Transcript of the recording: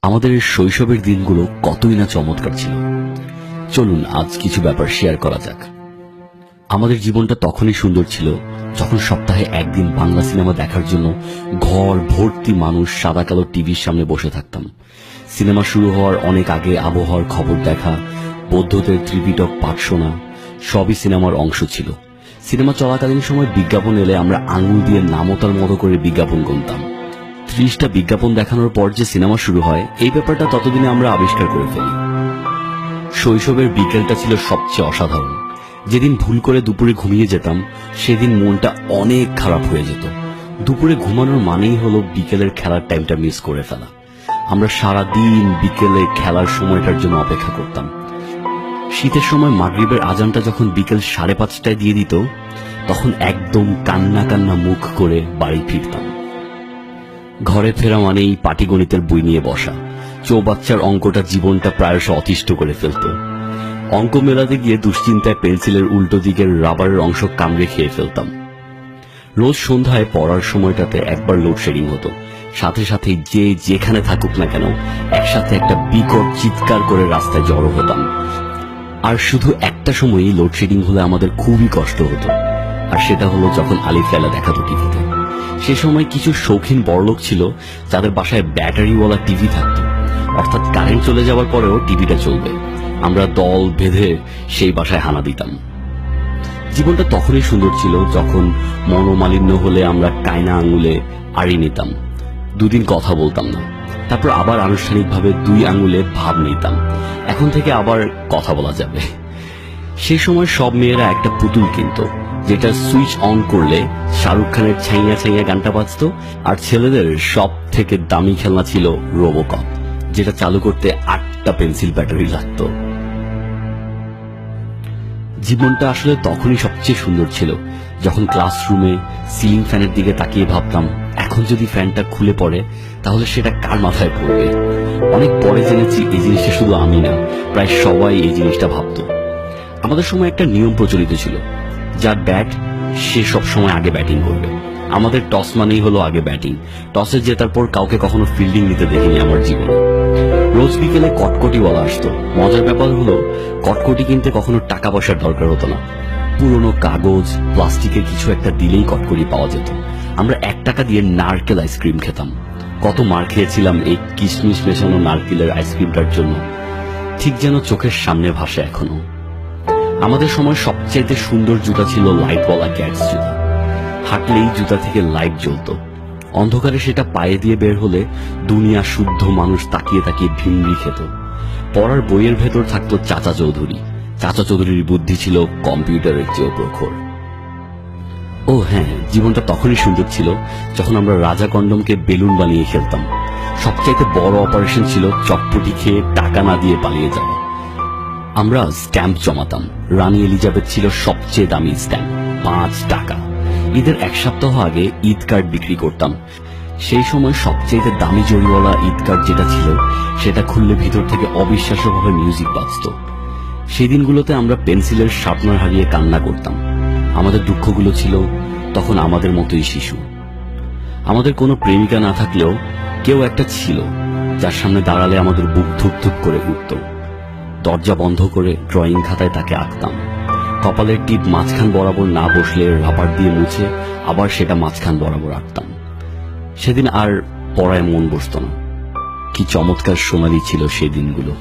আমাদের এই শৈশবের দিনগুলো কতই না চমৎকার ছিল। চলুন আজ কিছু ব্যাপার শেয়ার করা যাক। আমাদের জীবনটা তখনই সুন্দর ছিল যখন সপ্তাহে একদিন বাংলা সিনেমা দেখার জন্য ঘর ভর্তি মানুষ সাদা কালো টিভির সামনে বসে থাকতাম। সিনেমা শুরু হওয়ার অনেক আগে আবহাওয়ার খবর দেখা, বৌদ্ধদের ত্রিপিটক পাঠ শোনা সবই সিনেমার অংশ ছিল। সিনেমা চলাকালীন সময় বিজ্ঞাপন এলে আমরা আঙুল দিয়ে নামতার মতো করে বিজ্ঞাপন গুনতাম। 30টা বিজ্ঞাপন দেখানোর পর যে সিনেমা শুরু হয়, এই ব্যাপারটা ততদিনে আমরা আবিষ্কার করে ফেলি। শৈশবের বিকেলটা ছিল সবচেয়ে অসাধারণ। যেদিন ভুল করে দুপুরে ঘুমিয়ে যেতাম, সেদিন মনটা অনেক খারাপ হয়ে যেত। দুপুরে ঘুমানোর মানেই হলো বিকেলের খেলার টাইমটা মিস করে ফেলা। আমরা সারা দিন বিকেলে খেলার সময়টার জন্য অপেক্ষা করতাম। শীতের সময় মাগরিবের আজানটা যখন বিকেল 5:30টায় দিয়ে দিত, তখন একদম কান্না কান্না মুখ করে বাড়ি ফিরতাম। ঘরে ফেরা মানেই পাটিগণিতের বই নিয়ে বসা। চৌবাচ্চার অঙ্কটা জীবনটা প্রায়শ অতিষ্ঠ করে ফেলত। অঙ্ক মেলাতে গিয়ে দুশ্চিন্তায় পেন্সিলের উল্টো দিকের রাবারের অংশ কামড়ে খেয়ে ফেলতাম। রোজ সন্ধ্যায় পড়ার সময়টাতে একবার লোডশেডিং হতো। সাথে সাথে যে যেখানে থাকুক না কেন, একসাথে একটা বিকট চিৎকার করে রাস্তায় জড়ো হতাম। আর শুধু একটা সময়ই লোডশেডিং হলে আমাদের খুবই কষ্ট হতো, আর সেটা হলো যখন আলিফ লায়লা দেখাতো টিভিতে। সে সময় কিছু শৌখিন বড়লোক ছিল যাদের বাসায় ব্যাটারিওয়ালা টিভি থাকতো, অর্থাৎ কারেন্ট চলে যাওয়ার পরেও টিভিটা চলবে। আমরা দল বেঁধে সেই বাসায় হানা দিতাম। জীবনটা তখনই সুন্দর ছিল যখন মনোমালিন্য হলে আমরা কায়না আঙুলে আড়ি নিতাম, দুদিন কথা বলতাম না, তারপর আবার আনুষ্ঠানিকভাবে 2 আঙুলে ভাব নিতাম, এখন থেকে আবার কথা বলা যাবে। সেই সময় সব মেয়েরা একটা পুতুল কিনত, যেটা সুইচ অন করলে শাহরুখ খানের ছাইয়া ছাইয়া গানটা বাজতো। আর ছেলেদের সব থেকে দামি খেলনা ছিল রোবোকপ, যেটা চালু করতে 8টা পেন্সিল ব্যাটারি লাগতো। জীবনটা আসলে তখনই সবচেয়ে সুন্দর ছিল যখন ক্লাসরুমে সিলিং ফ্যানের দিকে তাকিয়ে ভাবতাম, এখন যদি ফ্যানটা খুলে পড়ে তাহলে সেটা কার মাথায় পড়বে। অনেক পরে জেনেছি এই জিনিসটা শুধু আমি না, প্রায় সবাই এই জিনিসটা ভাবতো। আমাদের সময় একটা নিয়ম প্রচলিত ছিল, যার ব্যাট সে সব সময় আগে ব্যাটিং করবে। আমাদের টস মানেই হলো আগে ব্যাটিং। টসে জেতার পর কাউকে কখনো ফিল্ডিং নিতে দেখিনি আমার জীবনে। রোজ বিকেলে কটকটিওয়ালা আসতো। মজার ব্যাপার হলো, কটকটি কিনতে কখনো টাকা পয়সার দরকার হতো না। পুরনো কাগজ, প্লাস্টিকের কিছু একটা দিলেই কটকটি পাওয়া যেত। আমরা 1 টাকা দিয়ে নারকেল আইসক্রিম খেতাম। কত মার খেয়েছিলাম এই কিশমিশ মেশানো নারকেলের আইসক্রিমটার জন্য, ঠিক যেন চোখের সামনে ভাসে এখনো। আমাদের সময় সবচাইতে সুন্দর জুতা ছিল লাইটওয়ালা ক্যাটস জুতা। হাঁটলেই জুতা থেকে লাইট জ্বলতো। অন্ধকারে সেটা পায়ে দিয়ে বের হলে দুনিয়া শুদ্ধ মানুষ তাকিয়ে তাকিয়ে ভিমড়ি খেত। পড়ার বইয়ের ভেতর থাকতো চাচা চৌধুরী। চাচা চৌধুরীর বুদ্ধি ছিল কম্পিউটারের চেয়েও প্রখর। ও হ্যাঁ, জীবনটা তখনই সুন্দর ছিল যখন আমরা রাজা কন্ডমকে বেলুন বানিয়ে খেলতাম। সবচাইতে বড় অপারেশন ছিল চটপটি খেয়ে টাকা না দিয়ে পালিয়ে যাওয়া। আমরা স্ট্যাম্প জমাতাম। রানী এলিজাবেথ ছিল সবচেয়ে দামি স্ট্যাম্প, 5 টাকা। ঈদের 1 সপ্তাহ আগে ঈদ কার্ড বিক্রি করতাম। সেই সময় সবচেয়ে দামি জরিওয়ালা ঈদ কার্ড যেটা ছিল, সেটা খুললে ভিতর থেকে অবিশ্বাস্যভাবে মিউজিক বাজতো। সেই দিনগুলোতে আমরা পেন্সিলের শার্পনার হারিয়ে কান্না করতাম। আমাদের দুঃখগুলো ছিল তখন আমাদের মতোই শিশু। আমাদের কোনো প্রেমিকা না থাকলেও কেউ একটা ছিল যার সামনে দাঁড়ালে আমাদের বুক ধুক ধুক করে উঠত। দরজা বন্ধ করে ড্রয়িং খাতায় তাকে আঁকতাম। কপালের টিপ মাঝখান বরাবর না বসলে রাবার দিয়ে মুছে আবার সেটা মাঝখান বরাবর আঁকতাম। সেদিন আর পড়ায় মন বসত না। কি চমৎকার সোনালি ছিল সেই দিনগুলো।